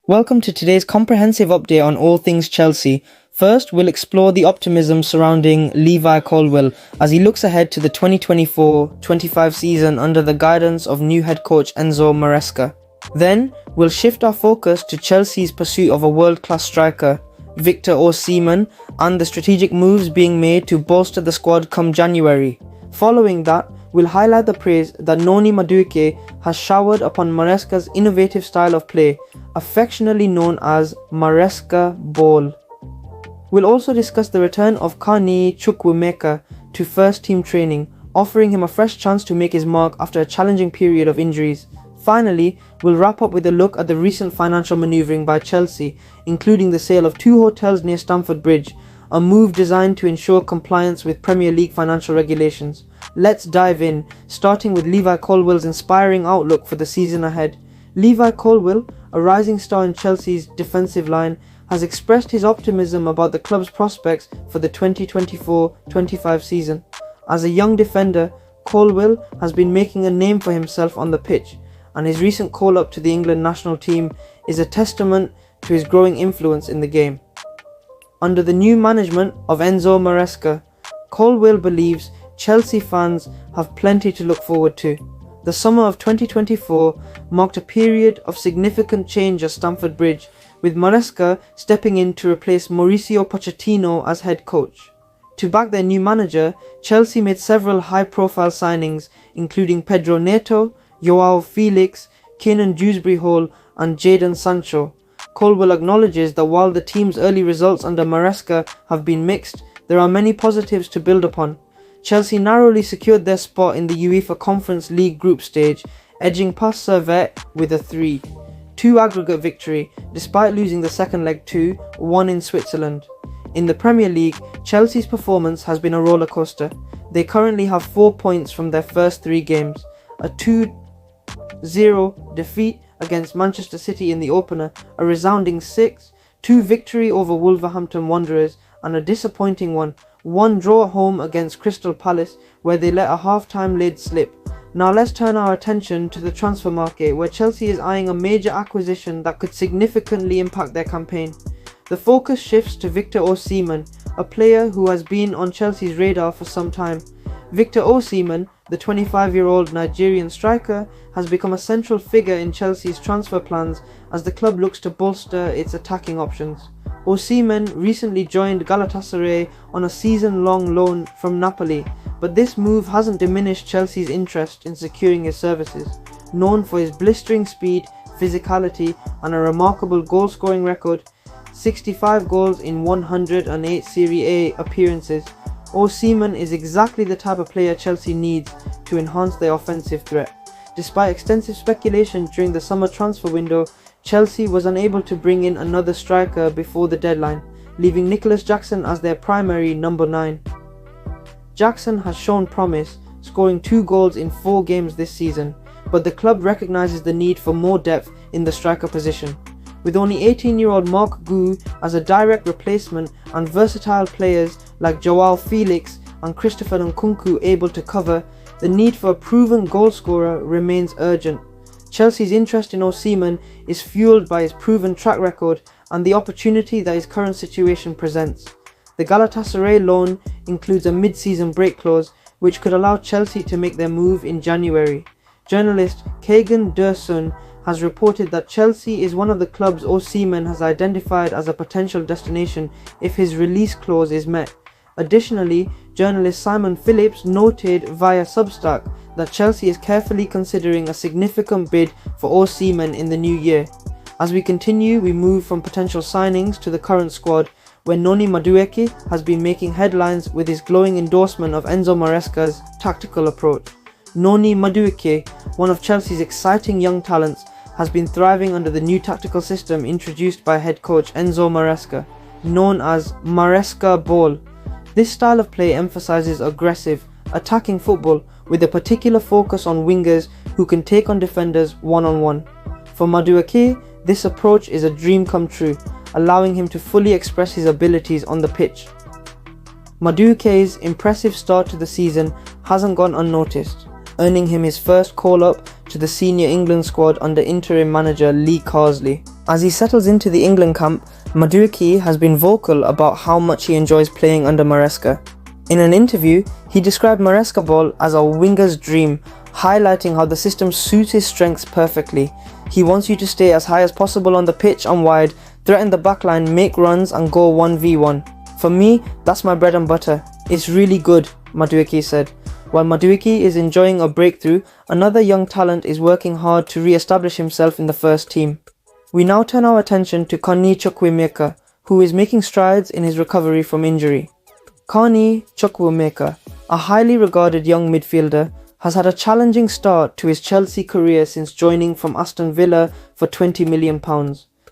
Welcome to today's comprehensive update on all things Chelsea. First, we'll explore the optimism surrounding Levi Colwill as he looks ahead to the 2024-25 season under the guidance of new head coach Enzo Maresca. Then, we'll shift our focus to Chelsea's pursuit of a world-class striker, Victor Osimhen, and the strategic moves being made to bolster the squad come January. Following that, we'll highlight the praise that Noni Madueke has showered upon Maresca's innovative style of play, affectionately known as Maresca-Ball. We'll also discuss the return of Carney Chukwuemeka to first-team training, offering him a fresh chance to make his mark after a challenging period of injuries. Finally, we'll wrap up with a look at the recent financial manoeuvring by Chelsea, including the sale of 2 hotels near Stamford Bridge, a move designed to ensure compliance with Premier League financial regulations. Let's dive in, starting with Levi Colwill's inspiring outlook for the season ahead. Levi Colwill, a rising star in Chelsea's defensive line, has expressed his optimism about the club's prospects for the 2024-25 season. As a young defender, Colwill has been making a name for himself on the pitch, and his recent call-up to the England national team is a testament to his growing influence in the game. Under the new management of Enzo Maresca, Colwill believes Chelsea fans have plenty to look forward to. The summer of 2024 marked a period of significant change at Stamford Bridge, with Maresca stepping in to replace Mauricio Pochettino as head coach. To back their new manager, Chelsea made several high-profile signings, including Pedro Neto, Joao Felix, Kiernan Dewsbury-Hall and Jadon Sancho. Colwill acknowledges that while the team's early results under Maresca have been mixed, there are many positives to build upon. Chelsea narrowly secured their spot in the UEFA Conference League group stage, edging past Servette with a 3-2 aggregate victory, despite losing the second leg 2-1 in Switzerland. In the Premier League, Chelsea's performance has been a roller coaster. They currently have 4 points from their first 3 games, a 2-0 defeat against Manchester City in the opener, a resounding 6-2 victory over Wolverhampton Wanderers, and a disappointing 1-1 draw at home against Crystal Palace, where they let a half-time lead slip. Now let's turn our attention to the transfer market, where Chelsea is eyeing a major acquisition that could significantly impact their campaign. The focus shifts to Victor Osimhen, a player who has been on Chelsea's radar for some time. Victor Osimhen, the 25-year-old Nigerian striker, has become a central figure in Chelsea's transfer plans as the club looks to bolster its attacking options. Osimhen recently joined Galatasaray on a season-long loan from Napoli, but this move hasn't diminished Chelsea's interest in securing his services. Known for his blistering speed, physicality and a remarkable goal-scoring record, 65 goals in 108 Serie A appearances, Osimhen is exactly the type of player Chelsea needs to enhance their offensive threat. Despite extensive speculation during the summer transfer window, Chelsea was unable to bring in another striker before the deadline, leaving Nicholas Jackson as their primary number 9. Jackson has shown promise, scoring 2 goals in 4 games this season, but the club recognises the need for more depth in the striker position. With only 18-year-old Marc Guéhi as a direct replacement and versatile players like Joao Felix and Christopher Nkunku able to cover, the need for a proven goalscorer remains urgent. Chelsea's interest in Osimhen is fueled by his proven track record and the opportunity that his current situation presents. The Galatasaray loan includes a mid-season break clause, which could allow Chelsea to make their move in January. Journalist Kagan Dursun has reported that Chelsea is one of the clubs Osimhen has identified as a potential destination if his release clause is met. Additionally, journalist Simon Phillips noted via Substack that Chelsea is carefully considering a significant bid for Osimhen in the new year. As we continue, we move from potential signings to the current squad, where Noni Madueke has been making headlines with his glowing endorsement of Enzo Maresca's tactical approach. Noni Madueke, one of Chelsea's exciting young talents, has been thriving under the new tactical system introduced by head coach Enzo Maresca, known as Maresca-Ball. This style of play emphasises aggressive, attacking football with a particular focus on wingers who can take on defenders one-on-one. For Madueke, this approach is a dream come true, allowing him to fully express his abilities on the pitch. Madueke's impressive start to the season hasn't gone unnoticed, earning him his first call-up to the senior England squad under interim manager Lee Carsley. As he settles into the England camp, Madueke has been vocal about how much he enjoys playing under Maresca. In an interview, he described Maresca-Ball as a winger's dream, highlighting how the system suits his strengths perfectly. He wants you to stay as high as possible on the pitch and wide, threaten the backline, make runs and go 1v1. For me, that's my bread and butter. It's really good, Madueke said. While Madueke is enjoying a breakthrough, another young talent is working hard to re-establish himself in the first team. We now turn our attention to Carney Chukwuemeka, who is making strides in his recovery from injury. Carney Chukwuemeka, a highly regarded young midfielder, has had a challenging start to his Chelsea career since joining from Aston Villa for £20 million.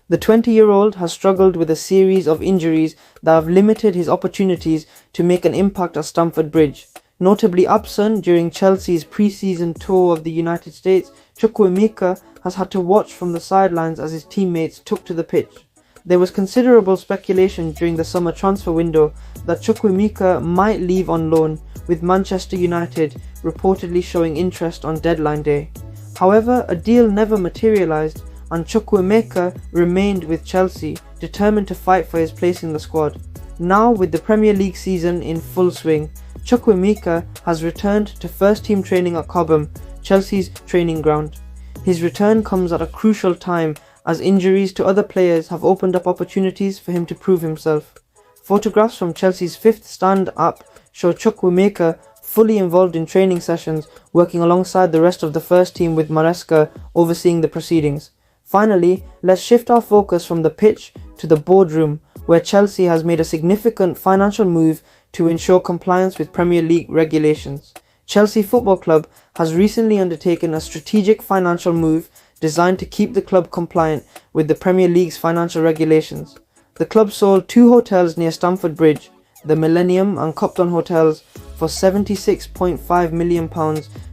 The 20-year-old has struggled with a series of injuries that have limited his opportunities to make an impact at Stamford Bridge. Notably absent during Chelsea's pre-season tour of the United States, Chukwuemeka has had to watch from the sidelines as his teammates took to the pitch. There was considerable speculation during the summer transfer window that Chukwuemeka might leave on loan, with Manchester United reportedly showing interest on deadline day. However, a deal never materialised and Chukwuemeka remained with Chelsea, determined to fight for his place in the squad. Now, with the Premier League season in full swing, Chukwuemeka has returned to first team training at Cobham, Chelsea's training ground. His return comes at a crucial time as injuries to other players have opened up opportunities for him to prove himself. Photographs from Chelsea's Fifth Stand app show Chukwuemeka fully involved in training sessions, working alongside the rest of the first team with Maresca overseeing the proceedings. Finally, let's shift our focus from the pitch to the boardroom, where Chelsea has made a significant financial move to ensure compliance with Premier League regulations. Chelsea Football Club has recently undertaken a strategic financial move designed to keep the club compliant with the Premier League's financial regulations. The club sold 2 hotels near Stamford Bridge, the Millennium and Copton hotels, for £76.5 million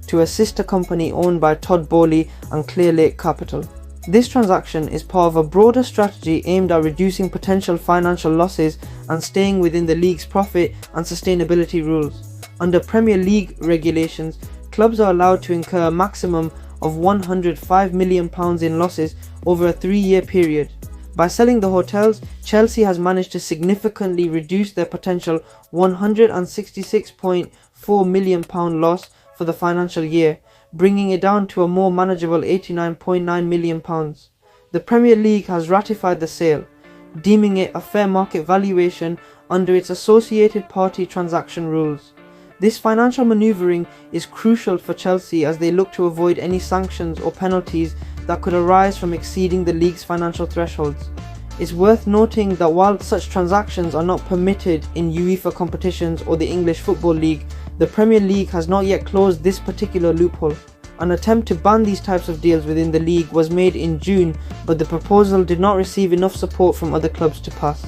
to a sister company owned by Todd Bowley and Clear Lake Capital. This transaction is part of a broader strategy aimed at reducing potential financial losses and staying within the league's profit and sustainability rules. Under Premier League regulations, clubs are allowed to incur a maximum of £105 million in losses over a 3-year period. By selling the hotels, Chelsea has managed to significantly reduce their potential £166.4 million loss for the financial year, bringing it down to a more manageable £89.9 million. The Premier League has ratified the sale, deeming it a fair market valuation under its associated party transaction rules. This financial manoeuvring is crucial for Chelsea as they look to avoid any sanctions or penalties that could arise from exceeding the league's financial thresholds. It's worth noting that while such transactions are not permitted in UEFA competitions or the English Football League, the Premier League has not yet closed this particular loophole. An attempt to ban these types of deals within the league was made in June, but the proposal did not receive enough support from other clubs to pass.